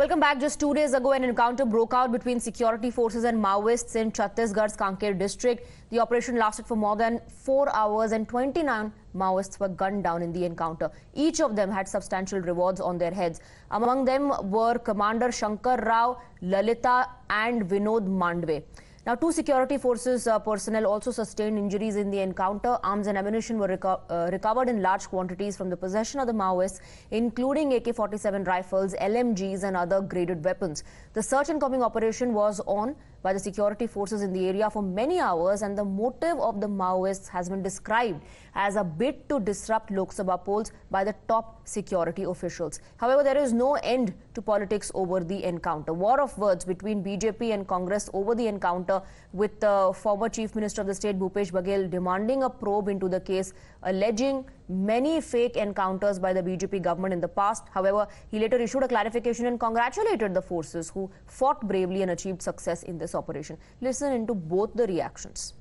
Welcome back. Just 2 days ago, an encounter broke out between security forces and Maoists in Chhattisgarh's Kanker district. The operation lasted for more than 4 hours and 29 Maoists were gunned down in the encounter. Each of them had substantial rewards on their heads. Among them were Commander Shankar Rao, Lalita and Vinod Mandve. Now, 2 security forces personnel also sustained injuries in the encounter. Arms and ammunition were recovered in large quantities from the possession of the Maoists, including AK-47 rifles, LMGs and other graded weapons. The search and coming operation was on by the security forces in the area for many hours, and the motive of the Maoists has been described as a bid to disrupt Lok Sabha polls by the top security officials. However, there is no end to politics over the encounter. War of words between BJP and Congress over the encounter, with the former Chief Minister of the state Bhupesh Baghel demanding a probe into the case, alleging many fake encounters by the BJP government in the past. However, he later issued a clarification and congratulated the forces who fought bravely and achieved success in this operation. Listen into both the reactions.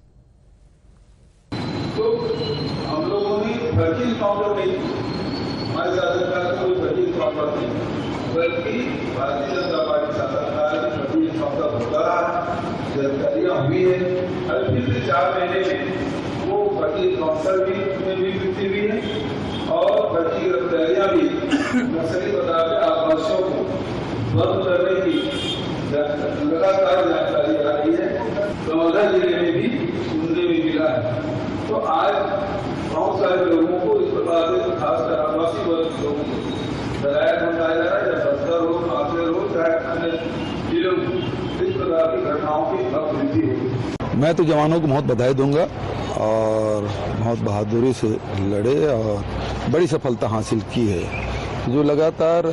तो हम लोगों ने फर्जी counter नहीं, हमारे शासन काल में कोई फर्जी काउंटर नहीं, बल्कि भारतीय जनता पार्टी शासन काल में फर्जी काउंटर होता रहा, गिरफ्तारियां हुई है, और पिछले 4 महीने में वो फर्जी काउंटर भी वृद्धि हुई है और फर्जी गिरफ्तारियां भी नक्सली बता के आवासों को बंद करने की लगातार जानकारी आ रही है। नवादा जिले में भी सुनने में मिला है। तो आज बहुत सारे लोगों को इस प्रकार से खासकर आदिवासी वर्ग के लोगों को डराया धमकाया जा रहा है, या बस्तर हो, कांकेर हो, चाहे अन्य जिलों में इस प्रकार की घटनाओं की अब वृद्धि होगी। मैं तो जवानों को बहुत बधाई दूंगा और बहुत बहादुरी से लड़े और बड़ी सफलता हासिल की है। जो लगातार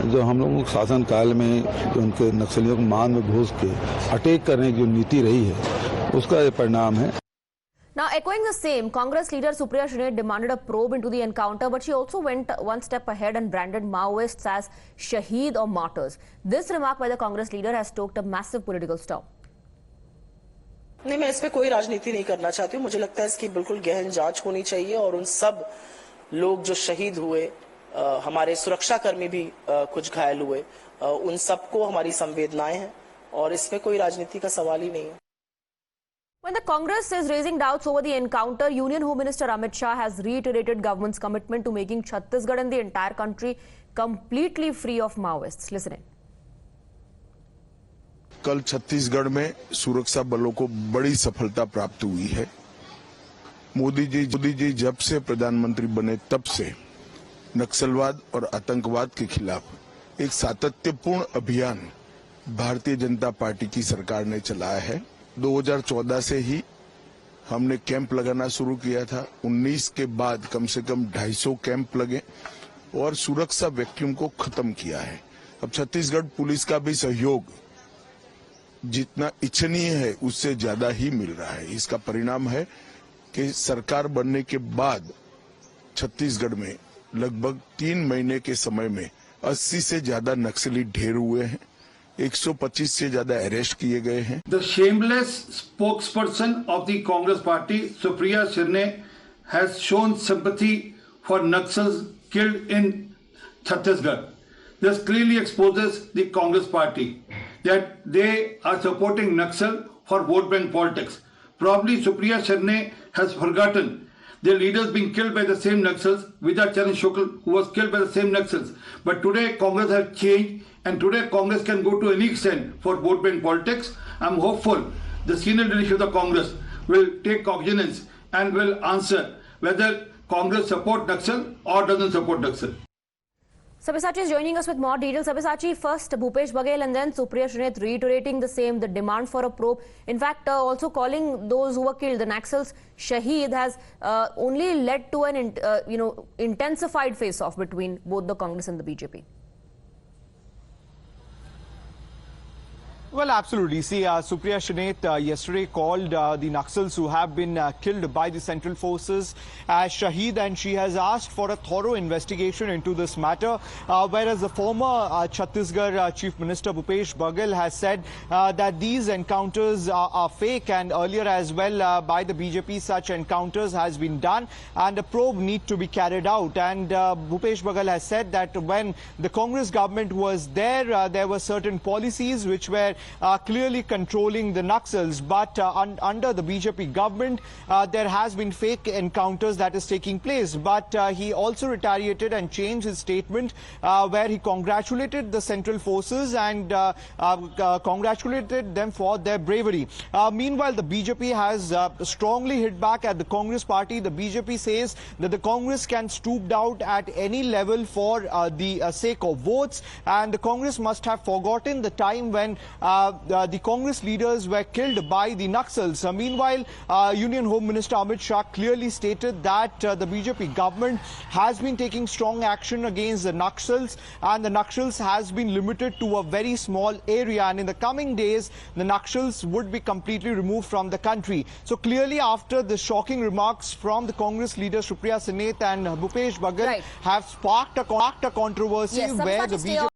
जो हम लोगों के शासन काल में जो उनके नक्सलियों को मान में घुस के अटैक करने की जो नीति रही है, उसका ये परिणाम है। Now, echoing the same, Congress leader Supriya Shrinet demanded a probe into the encounter, but she also went one step ahead and branded Maoists as shaheed or martyrs. This remark by the Congress leader has stoked a massive political storm. नहीं, मैं इस पे कोई राजनीति नहीं करना चाहती हूँ। मुझे लगता है इसकी बिल्कुल गहन जांच होनी चाहिए और उन सब लोग जो शहीद हुए, हमारे सुरक्षाकर्मी भी कुछ घायल हुए, उन सबको हमारी संवेदनाएं हैं और इसमें कोई राजनीति का सवाल ही नहीं है। When the Congress is raising doubts over the encounter, Union Home Minister Amit Shah has reiterated government's commitment to making Chhattisgarh and the entire country completely free of Maoists. Listen in. कल छत्तीसगढ़ में सुरक्षा बलों को बड़ी सफलता प्राप्त हुई है। मोदी जी जब से प्रधानमंत्री बने तब से नक्सलवाद और आतंकवाद के खिलाफ एक सातत्यपूर्ण अभियान भारतीय जनता पार्टी की सरकार ने चलाया है। 2014 से ही हमने कैंप लगाना शुरू किया था। 19 के बाद कम से कम 250 कैंप लगे और सुरक्षा वैक्यूम को खत्म किया है। अब छत्तीसगढ़ पुलिस का भी सहयोग जितना इच्छनीय है उससे ज्यादा ही मिल रहा है। इसका परिणाम है कि सरकार बनने के बाद छत्तीसगढ़ में लगभग 3 महीने के समय में 80 से ज्यादा नक्सली ढेर हुए हैं, 125 से ज्यादा अरेस्ट किए गए हैं। The shameless spokesperson of the Congress party, Supriya Shrinet, has shown sympathy for Naxals killed in Chhattisgarh. This clearly exposes the Congress party that they are supporting Naxal for vote bank politics. Probably Supriya Shrinet has forgotten their leaders being killed by the same Naxals, Vijay Charan Shukla, who was killed by the same Naxals. But today Congress has changed, and today Congress can go to any extent for vote bank politics. I'm hopeful the senior leadership of the Congress will take cognizance and will answer whether Congress support Naxal or doesn't support Naxal. Sabyasachi is joining us with more details. Sabyasachi, first Bhupesh Baghel and then Supriya Shrinet reiterating the same, the demand for a probe. In fact, also calling those who were killed, the Naxals, shaheed, has only led to an intensified face-off between both the Congress and the BJP. Well, absolutely. See, Supriya Shinath yesterday called the Naxals who have been killed by the Central Forces as Shaheed, and she has asked for a thorough investigation into this matter. Whereas the former Chhattisgarh Chief Minister Bhupesh Baghel has said that these encounters are fake, and earlier as well by the BJP such encounters has been done and a probe need to be carried out. And Bhupesh Baghel has said that when the Congress government was there, there were certain policies which were clearly controlling the Naxals, but under the BJP government, there has been fake encounters that is taking place. But he also retaliated and changed his statement where he congratulated the Central Forces and congratulated them for their bravery. Meanwhile, the BJP has strongly hit back at the Congress party. The BJP says that the Congress can stoop down at any level for the sake of votes, and the Congress must have forgotten the time when the Congress leaders were killed by the Naxals. Meanwhile, Union Home Minister Amit Shah clearly stated that the BJP government has been taking strong action against the Naxals, and the Naxals has been limited to a very small area, and in the coming days the Naxals would be completely removed from the country. So clearly, after the shocking remarks from the Congress leaders Supriya Shinath and Bhupesh Baghel, Right, have sparked a controversy yes, where the BJP